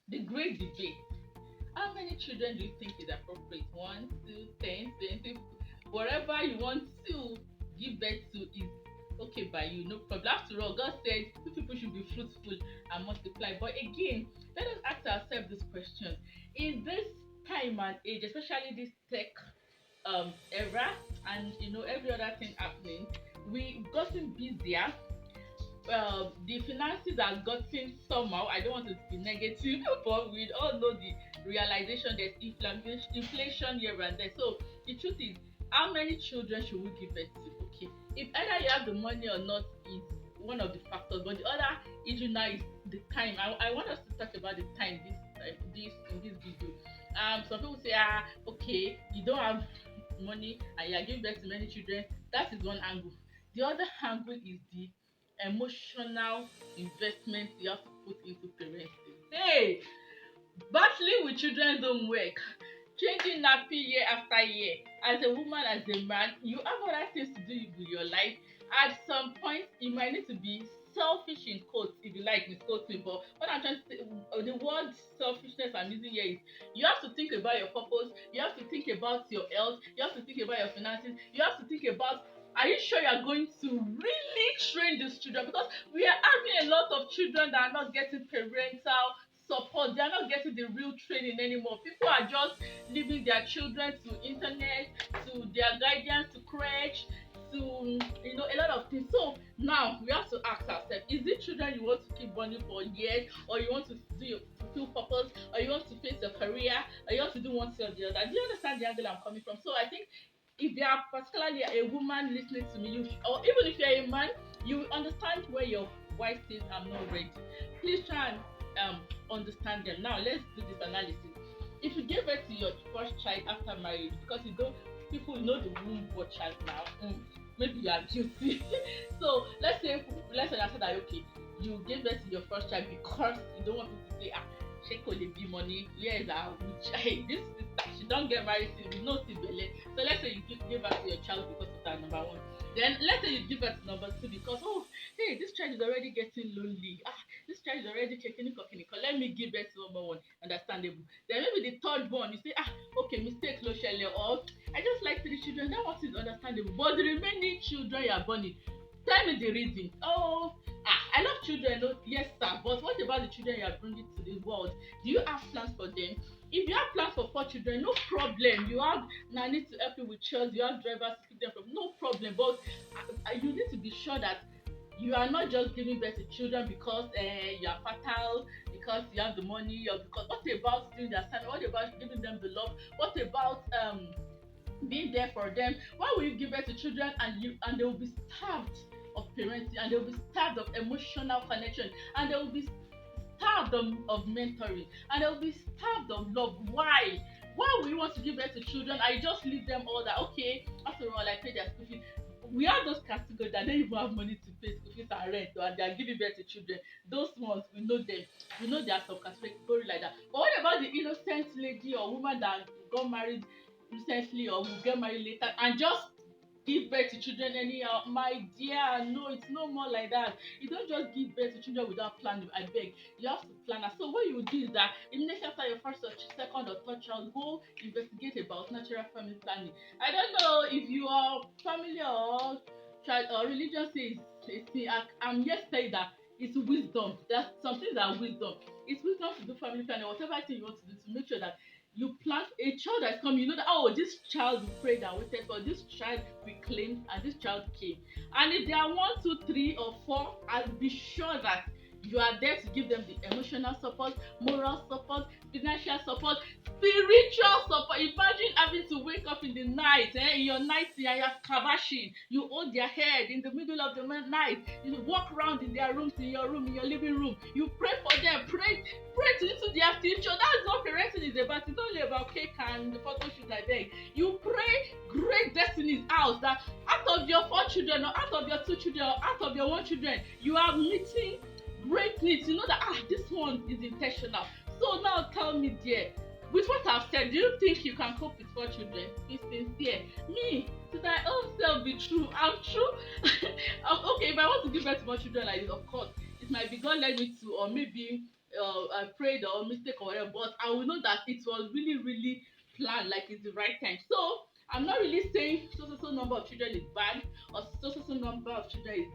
the great debate. How many children do you think is appropriate? 1, 2, 10, 20, whatever you want to give birth to is okay by you, no problem. After all, God said two people should be fruitful and multiply. But again, let us ask ourselves this question: in this time and age, especially this tech era, and every other thing happening, we gotten busier. The finances have gotten somehow. I don't want to be negative, but we all know the realization there's inflation here and there. So the truth is, how many children should we give birth to? Okay, if either you have the money or not is one of the factors, but the other issue now is the time. I want us to talk about the time this in this video. Some people say, okay, you don't have money and you are giving birth to many children. That is one angle. The other angle is the emotional investment you have to put into parenting. Hey, battling with children don't work. Changing nappy year after year. As a woman, as a man, you have other things to do with your life. At some point, you might need to be selfish in quotes, if you like misquote me, but what I'm trying to say, the word selfishness I'm using here is you have to think about your purpose, you have to think about your health, you have to think about your finances, you have to think about, are you sure you're going to really train these children? Because we are having a lot of children that are not getting parental support. They are not getting the real training anymore. People are just leaving their children to internet, to their guidance, to crèche, to a lot of things. So now we have to ask ourselves: is it children you want to keep burning for years, or you want to do your fulfill purpose, or you want to face your career, or you want to do one thing or the other? Do you understand the angle I'm coming from? So I think if you are particularly a woman listening to me, or even if you're a man, you will understand where your wife says I'm not ready. Please try and understand them. Now let's do this analysis. If you give birth to your first child after marriage, because you don't, people know the womb watchers now. Maybe you are guilty. So let's say that okay, you gave birth to your first child because you don't want people to say she could be money. Yes, which hey, this sister she don't get married till you know till belle. So let's say you give birth to your child because of that number one. Then let's say you give birth to number two because hey, this child is already getting lonely. This child is already checking let me give birth to number one. Understandable. Then maybe the third one you say okay, mistake lo shele, or I just like three children. That one is understandable. But the remaining children you are born, tell me the reason. I love children, oh, yes sir, but what about the children you are bringing to the world? Do you have plans for them? If you have plans for 4 children, no problem. You have nanny to help you with chores, you have drivers to pick them from, no problem. But you need to be sure that you are not just giving birth to children because you are fertile, because you have the money, or because what about doing their assignment? What about giving them the love? What about being there for them? Why will you give birth to children and they will be starved of parenting, and they will be starved of emotional connection, and they will be starved of mentoring, and they will be starved of love? Why will you want to give birth to children and you just leave them all that? Okay, after all, I pay their school fees. We have those categories that don't even have money to pay school fees and rent, and they are giving birth to children. Those ones, we know them. We know there are some category like that. But what about the innocent lady or woman that got married recently or will get married later and just give birth to children anyhow? My dear, no, it's no more like that. You don't just give birth to children without planning. I beg, you have to plan. So what you do is that immediately after your first or second or third child, go investigate about natural family planning. I don't know if your family or child or religion says I'm here to tell you that it's wisdom. There's some things that are wisdom. It's wisdom to do family planning, whatever thing you want to do, to make sure that you plant a child that's coming. You know that this child we prayed and waited for, this child we claimed, and this child came. And if they are 1, 2, 3, or 4, I'll be sure that you are there to give them the emotional support, moral support, financial support, spiritual support. Imagine having to wake up in the night, in your night, and you're kabashing. You hold their head in the middle of the night. You walk around in their rooms, in your room, in your living room. You pray for them, pray into their future. That's what parenting is about. It's not only about cake and the photo shoot. I beg. You pray great destinies out, that out of your 4 children, or out of your 2 children, or out of your 1 children, you are meeting great needs. You know that this one is intentional. So now tell me, dear, with what I've said, do you think you can cope with 4 children? Be sincere. Me, to thy own self be true. I'm true. Okay, if I want to give birth to more children like this, of course, it might be God led me to, or maybe prayed or mistake or whatever, but I will know that it was really, really planned, like it's the right time. So I'm not really saying so number of children is bad or so number of children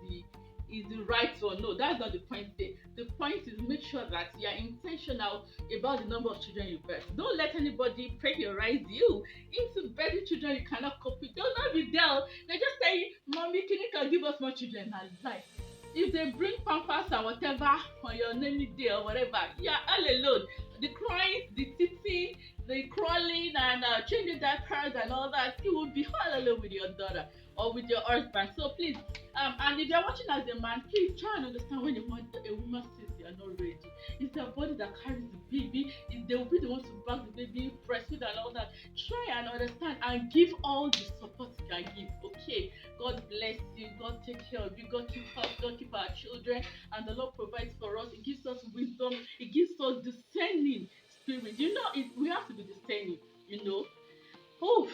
is the right one. No, that's not the point there. The point is make sure that you are intentional about the number of children you birth. Don't let anybody pressurize you into birthing children you cannot cope with. They'll not be there. They just say, Mommy, can you give us more children? And lie. If they bring pampers and whatever on your naming day or whatever, you're all alone. The crying, the teething, the crawling, and changing diapers and all that, you will be all alone with your daughter or with your husband. So please, and if you're watching as a man, please try and understand when a woman says you are not ready. It's their body that carries the baby. They will be the ones to back the baby, breastfeed and all that. Try and understand and give all the support you can give. Okay, God bless you. God take care of you. God keep us. God keep our children. And the Lord provides for us. It gives us wisdom. It gives us discerning spirit. We have to be discerning. Oh,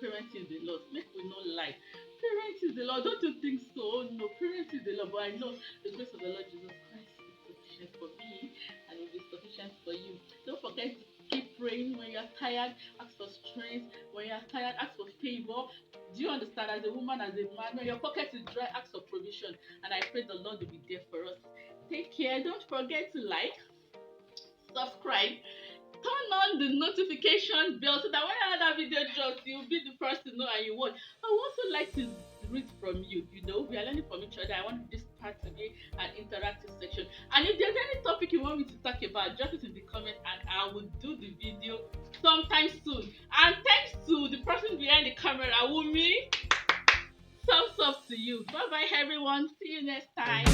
parenting is the Lord. Make we not lie. Parenting is the Lord. Don't you think so? Oh, no, parenting is the Lord. But I know the grace of the Lord Jesus Christ is sufficient for me and will be sufficient for you. Don't forget to keep praying. When you're tired, ask for strength. When you're tired, ask for favor. Do you understand? As a woman, as a man, when your pocket is dry, ask for provision. And I pray the Lord will be there for us. Take care. Don't forget to like, subscribe, turn on the notification bell so that when another video drops, you'll be the first to know and you won't. I would also like to read from you. We are learning from each other. I want this part to be an interactive section. And if there's any topic you want me to talk about, drop it in the comment and I will do the video sometime soon. And thanks to the person behind the camera, Wumi. Thumbs up to you. Bye bye everyone. See you next time.